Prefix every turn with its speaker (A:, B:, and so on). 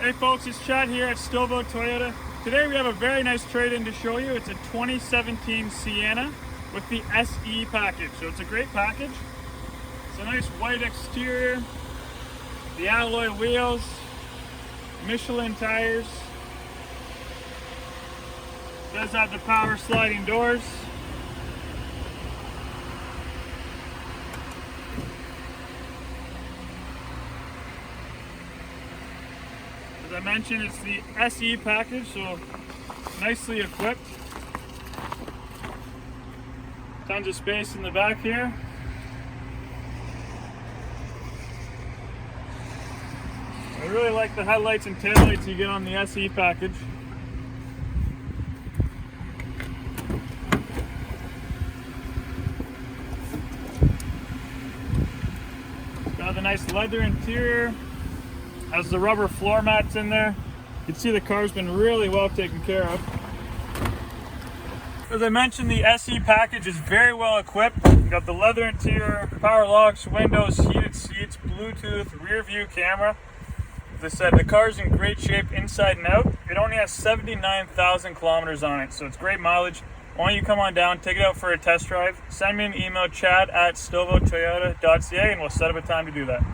A: Hey folks, it's Chad here at Stouffville Toyota. Today we have a very nice trade-in to show you. It's a 2017 Sienna with the SE package. So it's a great package. It's a nice white exterior, the alloy wheels, Michelin tires. It does have the power sliding doors. As I mentioned, it's the SE package, so nicely equipped. Tons of space in the back here. I really like the headlights and taillights you get on the SE package. It's got the nice leather interior. Has the rubber floor mats in there. You can see the car's been really well taken care of. As I mentioned, the SE package is very well equipped. You got the leather interior, power locks, windows, heated seats, Bluetooth, rear view camera. As I said, the car's in great shape inside and out. It only has 79,000 kilometers on it, so it's great mileage. Why don't you come on down, take it out for a test drive, send me an email, chad@stouffvilletoyota.ca, and we'll set up a time to do that.